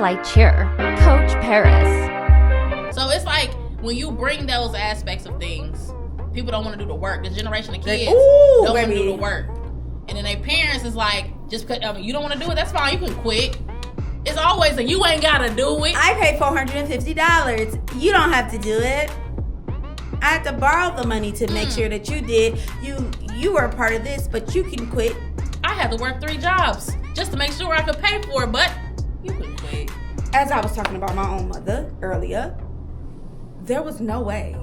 flight cheer, Coach Paris. So it's like when you bring those aspects of things, people don't want to do the work. The generation of kids don't want to do the work. And then their parents is like, just because you don't want to do it, that's fine, you can quit. It's always a you ain't got to do it. I paid $450. You don't have to do it. I had to borrow the money to make sure that you did. You were a part of this, but you can quit. I had to work 3 jobs just to make sure I could pay for it, but you couldn't quit. As I was talking about my own mother earlier, there was no way.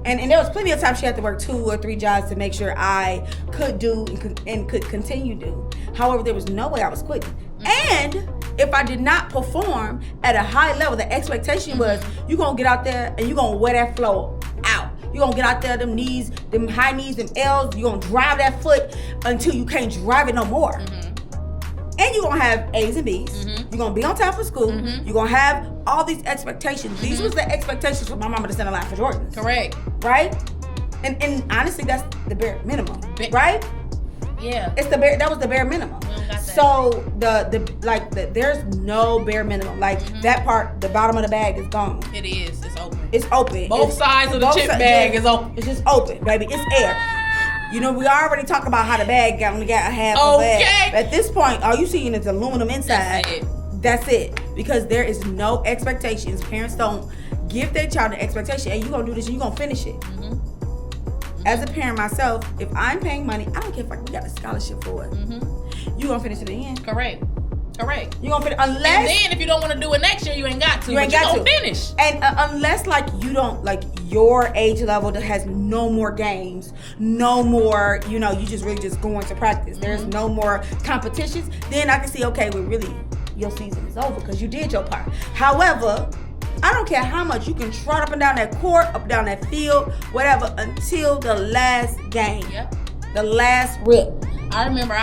And there was plenty of times she had to work 2 or 3 jobs to make sure I could do and could continue do. However, there was no way I was quitting. And if I did not perform at a high level, the expectation was you're going to get out there and you're going to wear that flow out. You're going to get out there, them knees, them high knees, them L's. You're going to drive that foot until you can't drive it no more. And you're going to have A's and B's. You're going to be on time for school. You're going to have all these expectations. These was the expectations for my mama to send a line for Jordans. Correct. Right? And honestly, that's the bare minimum. Right? Yeah. That was the bare minimum. So there's no bare minimum. Like that part, the bottom of the bag is gone. It is. It's open. It's open. Both sides of the chip bag is open. It's just open, baby. It's air. You know, we already talked about how the bag only got a half of bag. At this point, all you seeing is aluminum inside. That's it. Because there is no expectations. Parents don't give their child an expectation. And you're going to do this and you're going to finish it. As a parent myself, if I'm paying money, I don't care if we got a scholarship for it. You're going to finish it in the end. Correct. You're going to finish. Unless. And then if you don't want to do it next year, you ain't got to. You ain't got to finish. And unless you don't, your age level that has no more games, no more, you just really just going to practice. There's no more competitions. Then I can see, okay, your season is over because you did your part. However, I don't care how much you can trot up and down that court, up and down that field, whatever, until the last game. Yep. The last rip. I remember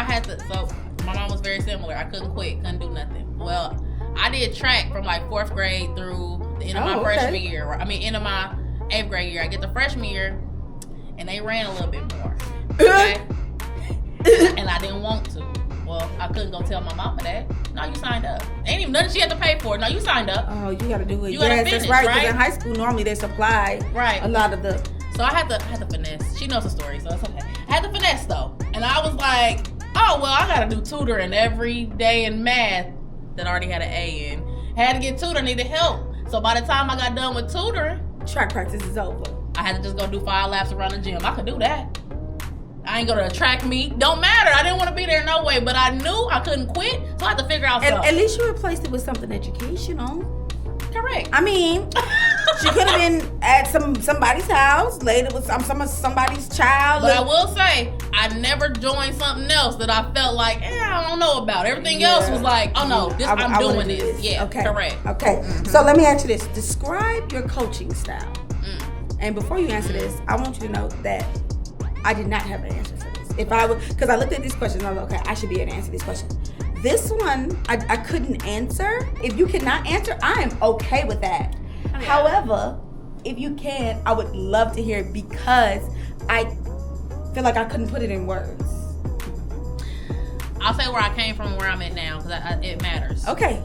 so my mom was very similar. I couldn't quit, couldn't do nothing. Well, I did track from 4th grade through the end of my freshman year. End of my 8th grade year. I get the freshman year, and they ran a little bit more. Okay? And I didn't want to. Well, I couldn't go tell my mama that. No, you signed up. Ain't even nothing she had to pay for. No, you signed up. Oh, you got to do it. You got to finish, that's right? Because in high school, normally they supply a lot of the... So I had to finesse. She knows the story, so it's okay. I had to finesse, though. And I was like, oh, well, I got to do tutoring every day in math that I already had an A in. Had to get tutored, needed help. So by the time I got done with tutoring... Track practice is over. I had to just go do 5 laps around the gym. I could do that. I ain't gonna track meet. Don't matter. I didn't want to be there no way, but I knew I couldn't quit, so I had to figure out something. At least you replaced it with something educational. Correct. I mean, she could have been at somebody's house, later with somebody's child. But I will say, I never joined something else that I felt like, I don't know about. Everything else was like, oh no, I'm doing this. Yeah, okay. Correct. Okay. So let me ask you this: describe your coaching style. And before you answer this, I want you to know that I did not have an answer for this. Because I looked at these questions and I was like, okay, I should be able to answer these questions. This one, I couldn't answer. If you cannot answer, I am okay with that. Okay. However, if you can, I would love to hear it because I feel like I couldn't put it in words. I'll say where I came from and where I'm at now because it matters. Okay.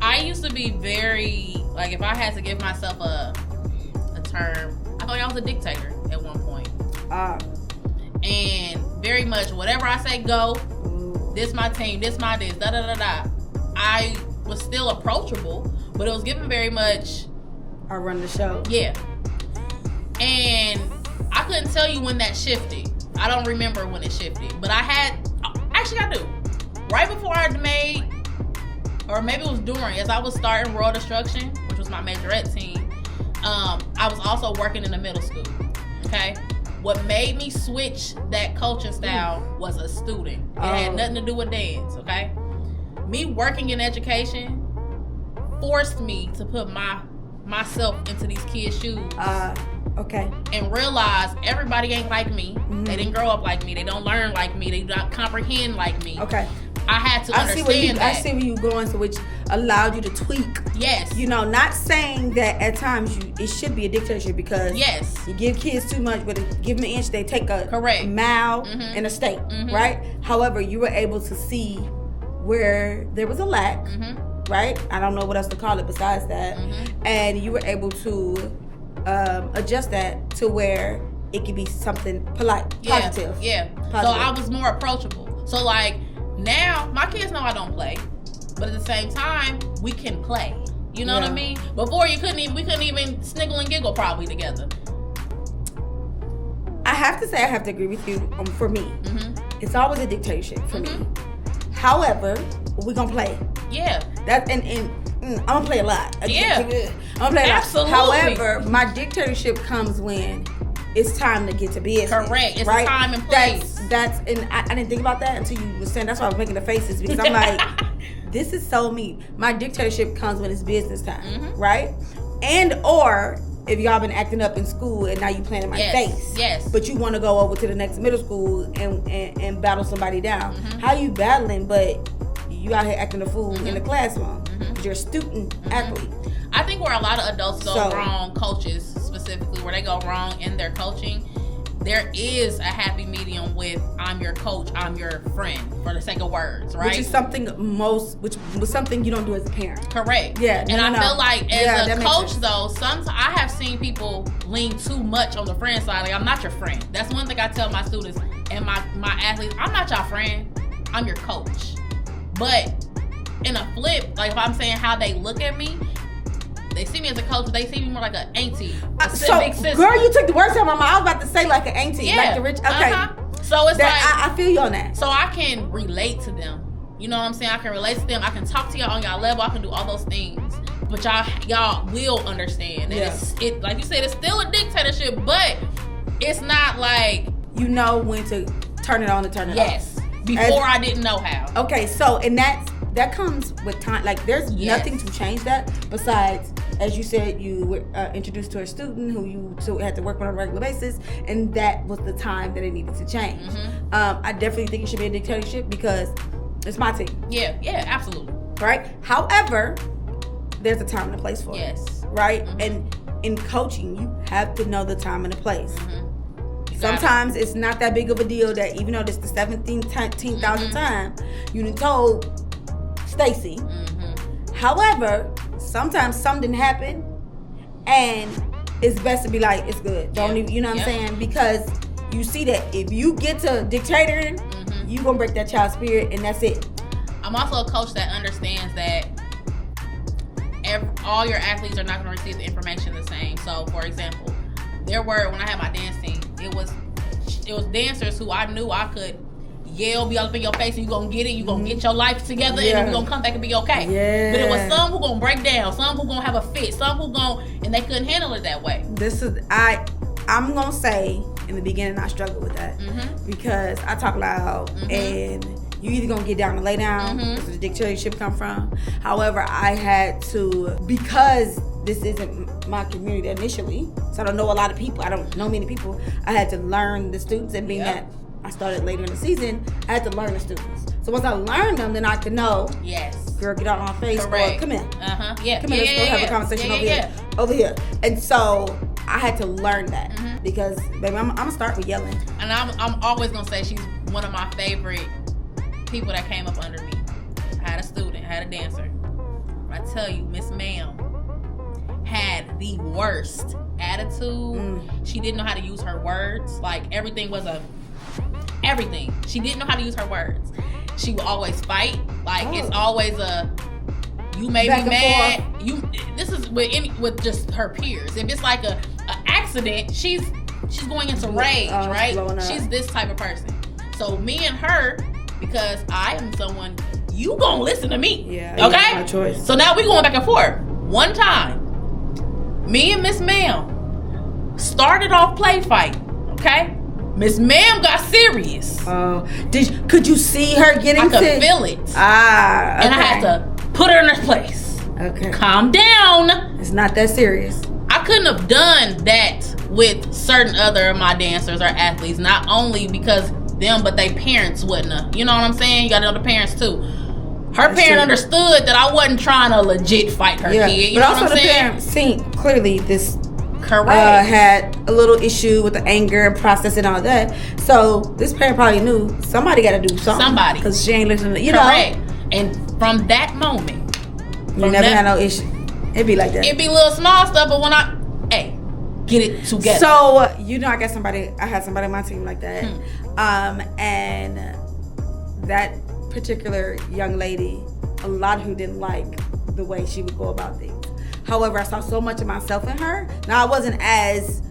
I used to be very, if I had to give myself a term, I thought I was a dictator at one point. And very much whatever I say go, this my team, this my this, da da da da. I was still approachable, but it was given very much I run the show. Yeah. And I couldn't tell you when that shifted. I don't remember when it shifted. But I do. Right before I made, or maybe it was during, as I was starting Royaledystruction, which was my majorette team, I was also working in the middle school. Okay? What made me switch that coaching style was a student. It had nothing to do with dance, okay? Me working in education forced me to put myself into these kids' shoes. Okay. And realize everybody ain't like me. Mm-hmm. They didn't grow up like me. They don't learn like me. They don't comprehend like me. Okay. I had to understand that. I see where you're going, so which allowed you to tweak. Yes. Not saying that at times it should be a dictatorship because you give kids too much, but give them an inch, they take a mile and a state, right? However, you were able to see where there was a lack right? I don't know what else to call it besides that. And you were able to adjust that to where it could be something polite, positive. Yeah. So I was more approachable. So like now, my kids know I don't play, but at the same time, we can play. You know what I mean? Before we couldn't even sniggle and giggle probably together. I have to say, I have to agree with you. For me, it's always a dictatorship for me. However, we're gonna play. Yeah. That and I'm gonna play a lot. Yeah. I'm gonna play a lot. Absolutely. However, my dictatorship comes when it's time to get to business. Correct. It's right? time and place. And I didn't think about that until you were saying. That's why I was making the faces, because I'm like, this is so me. My dictatorship comes when it's business time, right? And or if y'all been acting up in school and now you playing in my face. Yes. But you want to go over to the next middle school and battle somebody down. How you battling, but you out here acting a fool in the classroom? Because you're a student athlete. I think where a lot of adults go wrong, coaches specifically, where they go wrong in their coaching, there is a happy medium with I'm your coach, I'm your friend, for the sake of words, right? Which is something which was something you don't do as a parent. Correct. Yeah. And I feel like as a coach, sense. though, sometimes I have seen people lean too much on the friend side. Like, I'm not your friend. That's one thing I tell my students and my athletes. I'm not your friend. I'm your coach. But in a flip, like if I'm saying how they look at me, they see me as a coach, but they see me more like an auntie, big sister. Girl, you took the words out of my mouth. I was about to say like an auntie, like the rich. Okay, so it's that, I feel you on that. So I can relate to them. You know what I'm saying? I can relate to them. I can talk to y'all on y'all level. I can do all those things. But y'all will understand. And it like you said, it's still a dictatorship, but it's not like you know when to turn it on and turn it off. Yes. Before I didn't know how. Okay, so and that comes with time. Like there's nothing to change that besides, as you said, you were introduced to a student who you had to work with on a regular basis, and that was the time that it needed to change. I definitely think it should be a dictatorship because it's my team. Yeah, absolutely. Right? However, there's a time and a place for it. Yes. Right? And in coaching, you have to know the time and the place. Sometimes it's not that big of a deal that even though this the 17,000th time you done told Stacy. However, sometimes something happened and it's best to be like, it's good. Don't even, you know what I'm saying? Because you see that if you get to dictatoring, you gonna break that child's spirit and that's it. I'm also a coach that understands that all your athletes are not gonna receive the information the same. So for example, there were, when I had my dance team, it was dancers who I knew I could yell, be all up in your face, and you gonna get it, you gonna get your life together, and we're gonna come back and be okay. But it was some who gonna break down, some who gonna have a fit, some who and they couldn't handle it that way. I'm gonna say in the beginning I struggled with that because I talk loud and you either gonna get down and lay down. That's where the dictatorship come from. However, I had to, because this isn't my community initially, so I don't know a lot of people. I don't know many people. I had to learn the students, and being that I started later in the season, I had to learn the students. So once I learned them, then I could know. Yes. Girl, get out on my face. Correct. Or come in. Come in. Let's go have a conversation over here. And so I had to learn that because, baby, I'm gonna start with yelling. And I'm always gonna say she's one of my favorite people that came up under me. I had a student, I had a dancer. I tell you, Miss Ma'am had the worst attitude. She didn't know how to use her words. Like everything. She didn't know how to use her words. She would always fight. Like it's always you may be mad. This is with just her peers. If it's like a accident, she's going into rage, right? She's this type of person. So me and her, because I am someone, you gonna listen to me. Yeah. Okay? My choice. So now we going back and forth. One time, me and Miss Ma'am started off play fight. Okay? Miss Ma'am got serious. Could you see her getting I could feel it. Okay. And I had to put her in her place. Okay. Calm down. It's not that serious. I couldn't have done that with certain other of my dancers or athletes, not only because them, but they parents wouldn't have. You know what I'm saying? You gotta know the parents too. Her parent understood that I wasn't trying to legit fight her kid. You know what I'm saying? But also the parent seen clearly this correct had a little issue with the anger and processing all that. So this parent probably knew somebody got to do something. Somebody. Because she ain't listening to, correct. And from that moment, You never had no issue. It'd be like that. It'd be little small stuff, but when get it together. So, I had somebody on my team like that. And that particular young lady, a lot of who didn't like the way she would go about things. However, I saw so much of myself in her. Now, I wasn't as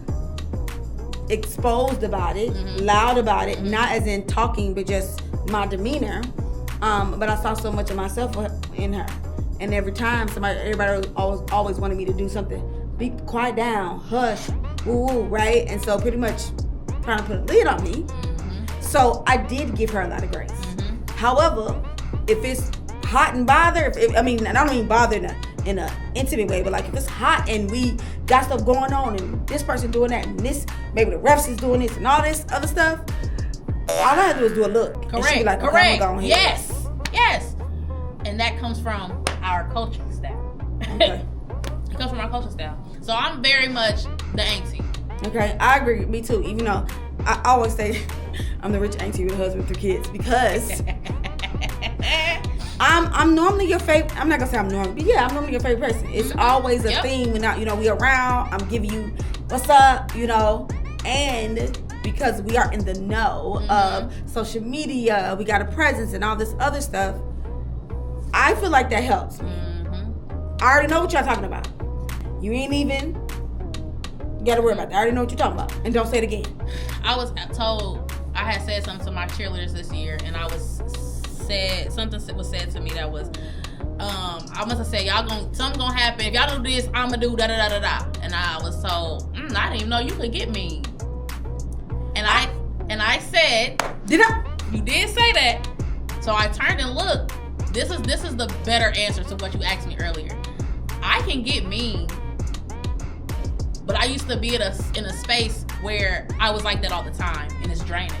exposed about it, loud about it, not as in talking, but just my demeanor. But I saw so much of myself in her. And every time everybody always wanted me to do something. Be quiet down, hush, woo, right? And so pretty much trying to put a lid on me. So I did give her a lot of grace. However, if it's hot and bother, I don't mean bother in an intimate way, but like if it's hot and we got stuff going on and this person doing that and this, maybe the refs is doing this and all this other stuff, all I have to do is do a look. Correct. And she be like, Correct. Go ahead. Yes. And that comes from our coaching style. Okay. It comes from our coaching style. So I'm very much the auntie. Okay, I agree. Me too. Even though I always say I'm the rich auntie with a husband with 3 kids because I'm normally your favorite. I'm not gonna say I'm normal, but yeah, I'm normally your favorite person. It's always a theme when we around. I'm giving you what's up, and because we are in the know of social media, we got a presence and all this other stuff. I feel like that helps me. I already know what y'all talking about. You ain't even gotta worry about that. I already know what you're talking about, and don't say it again. I had said something to my cheerleaders this year, and something was said to me that was, I must have said, something gonna happen. If y'all do this, I'ma do da da da da da. And I was told, I didn't even know you could get me. And I said, did I? You did say that. So I turned and looked. This is the better answer to what you asked me earlier. I can get mean, but I used to be in a space where I was like that all the time, and it's draining.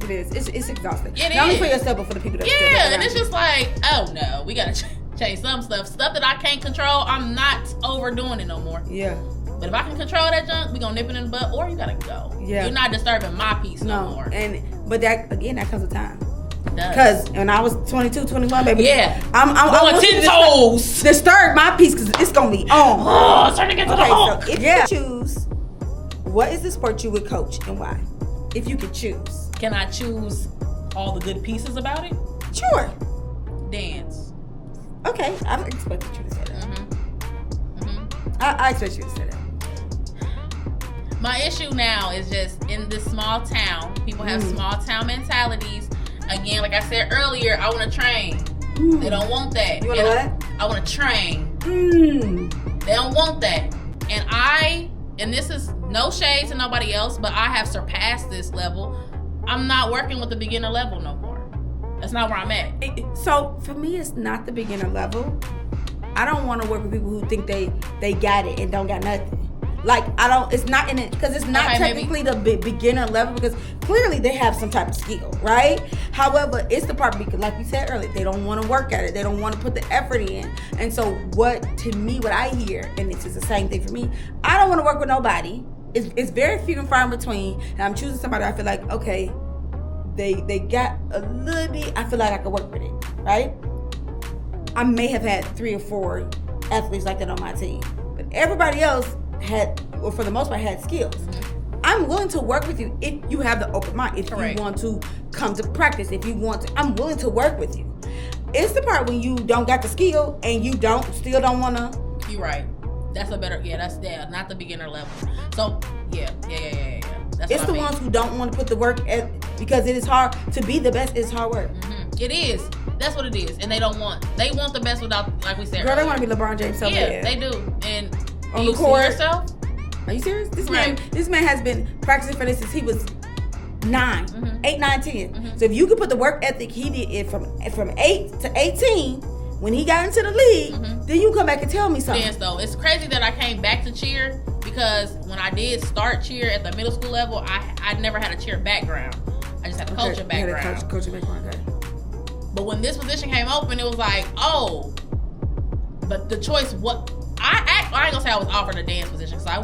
It is. It's exhausting. Not only for yourself, but for the people that. Yeah, and it's just like, oh no, we gotta change some stuff. Stuff that I can't control, I'm not overdoing it no more. Yeah. But if I can control that junk, we gonna nip it in the butt, or you gotta go. Yeah. You're not disturbing my peace no more. But that comes with time. Because when I was 22, 21, baby, I'm going 10 toes. Disturb my peace because it's gonna be on. Oh, it's starting to get to the home. So if you choose, what is the sport you would coach and why? If you could choose, can I choose all the good pieces about it? Sure. Dance. Okay, I expected you to say that. I expect you to say that. My issue now is just in this small town. People have small town mentalities. Again, like I said earlier, I want to train. They don't want that. You want to what? I want to train. They don't want that. And this is no shade to nobody else, but I have surpassed this level. I'm not working with the beginner level no more. That's not where I'm at. So for me, it's not the beginner level. I don't want to work with people who think they got it and don't got nothing. Like, it's not in it, because it's not technically the beginner level, because clearly they have some type of skill, right? However, it's the part, because like we said earlier, they don't want to work at it. They don't want to put the effort in. And so what I hear, and it's just the same thing for me, I don't want to work with nobody. It's very few and far in between, and I'm choosing somebody I feel like, okay, they got a little bit, I feel like I could work with it, right? I may have had 3 or 4 athletes like that on my team, but everybody else had, or for the most part, had skills. I'm willing to work with you if you have the open mind. If you want to come to practice, if you want to, I'm willing to work with you. It's the part when you don't got the skill and you still don't want to. You're right. That's a better, that's not the beginner level. So, yeah. It's the ones who don't want to put the work at, because it is hard to be the best. It's hard work. It is. That's what it is. And they want the best without, like we said. Girl, they want to be LeBron James. Yeah, they do. And on the court. Yourself? Are you serious? This man has been practicing for this since he was 9, 8, 9, 10. So if you could put the work ethic he did it from 8 to 18 when he got into the league, then you come back and tell me something. Dance though, it's crazy that I came back to cheer, because when I did start cheer at the middle school level, I never had a cheer background. I just had a coaching background. Coaching background, okay. But when this position came open, it was like, oh, but the choice, I ain't gonna say I was offered a dance position, because I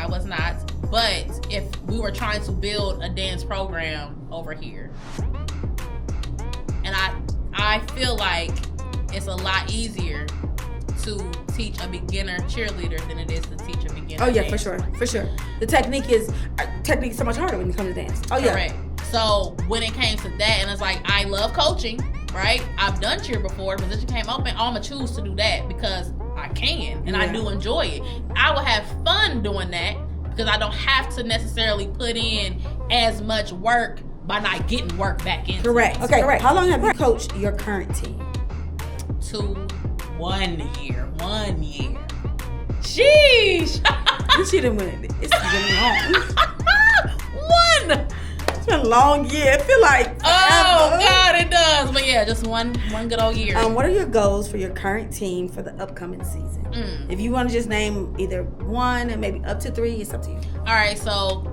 was not. But if we were trying to build a dance program over here, and I feel like it's a lot easier to teach a beginner cheerleader than it is to teach a beginner Oh yeah, dancer. for sure. The technique is so much harder when it comes to dance. Oh yeah. Correct. So when it came to that, and it's like, I love coaching, right? I've done cheer before. The position came open. I'm gonna choose to do that because I can, and I do enjoy it. I will have fun doing that because I don't have to necessarily put in as much work by not getting work back in. Correct. Okay. Correct. How long have you coached your current team? 1 year. Sheesh. She didn't win it. It's been long. 1. It's been a long year. It feel like forever. Oh God, it does. But yeah, just one good old year. What are your goals for your current team for the upcoming season? If you want to just name either 1 and maybe up to 3, it's up to you. All right, so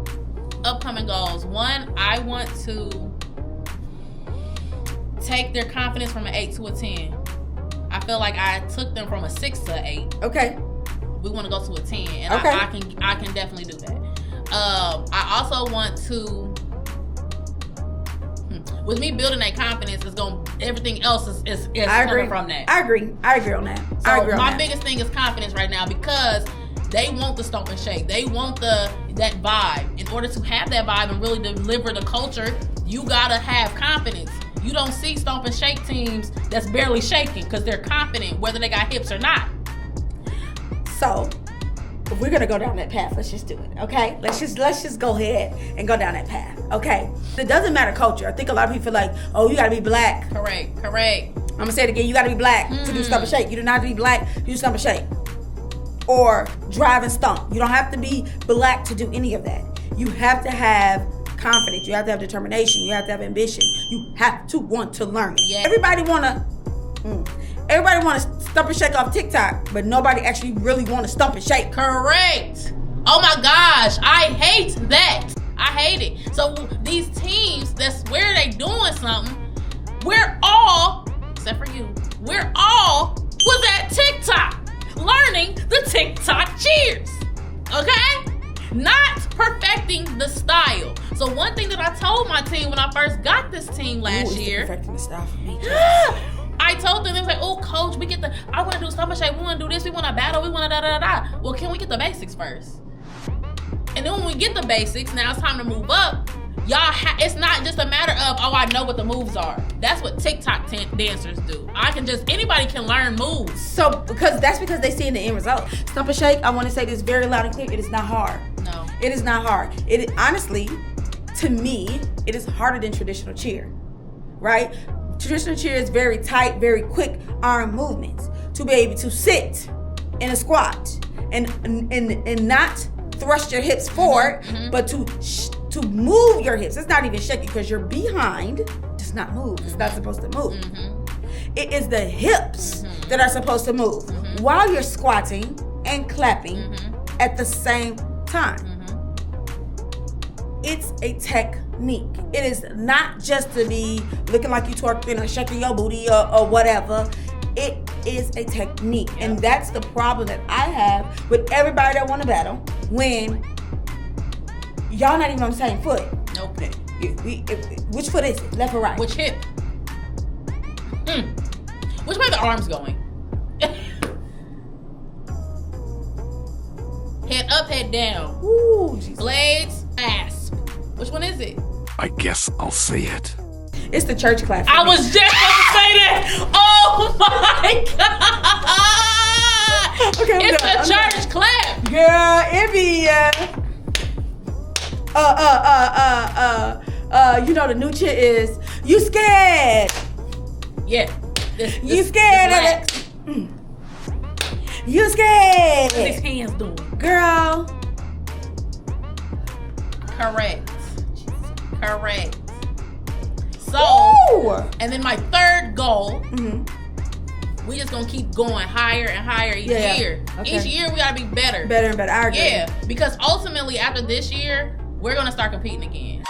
upcoming goals. 1, I want to take their confidence from an 8 to a 10. I feel like I took them from a 6 to an 8. Okay. We want to go to a 10, and okay. I can definitely do that. I also want to. With me building that confidence, everything else is coming from that. I agree on that. So my biggest thing is confidence right now because they want the stomp and shake. They want that vibe. In order to have that vibe and really deliver the culture, you gotta have confidence. You don't see stomp and shake teams that's barely shaking because they're confident whether they got hips or not. So if we're gonna go down that path, let's just do it, okay? Let's just go ahead and go down that path, okay? It doesn't matter culture. I think a lot of people feel like, oh, you gotta be black. Correct. I'm gonna say it again. You gotta be black to do stomp and shake. You do not have to be black to do stomp and shake or drive and stomp. You don't have to be black to do any of that. You have to have confidence. You have to have determination. You have to have ambition. You have to want to learn it. Yeah. Everybody wanna stomp and shake off TikTok, but nobody actually really want to stomp and shake. Correct. Oh my gosh, I hate that. I hate it. So these teams that swear they doing something, we're all, except for you, we're all was at TikTok learning the TikTok cheers. Okay? Not perfecting the style. So one thing that I told my team when I first got this team last year. Perfecting the style for me. I told them, they was like, oh, coach, I want to do stomp and shake, we want to do this, we want to battle, we want to da-da-da-da. Well, can we get the basics first? And then when we get the basics, now it's time to move up. It's not just a matter of, oh, I know what the moves are. That's what TikTok dancers do. Anybody can learn moves. So, because they see in the end result. Stomp and shake, I want to say this very loud and clear, it is not hard. No. It is not hard. Honestly, to me, it is harder than traditional cheer, right? Traditional cheer is very tight, very quick arm movements. To be able to sit in a squat and not thrust your hips forward, but to move your hips. It's not even shaking because your behind does not move. It's not supposed to move. It is the hips that are supposed to move while you're squatting and clapping at the same time. It's a technique. It is not just to be looking like you twerking or shaking your booty or whatever. It is a technique. Yep. And that's the problem that I have with everybody that want to battle when y'all not even on the same foot. Nope. Which foot is it? Left or right? Which hip? Which way are the arms going? Head up, head down. Ooh, Jesus. Blades, asp. Which one is it? I guess I'll say it. It's the church clap. I was just about to say that. Oh my God. Okay, it's the church clap. Girl, it be you know the new shit is you scared. Yeah. You scared of it. You scared. What's his hands doing? Girl. Correct. So, ooh. And then my third goal, we just gonna keep going higher and higher each year. Okay. Each year we gotta be better. Better and better. I agree. Yeah, because ultimately after this year, we're gonna start competing again.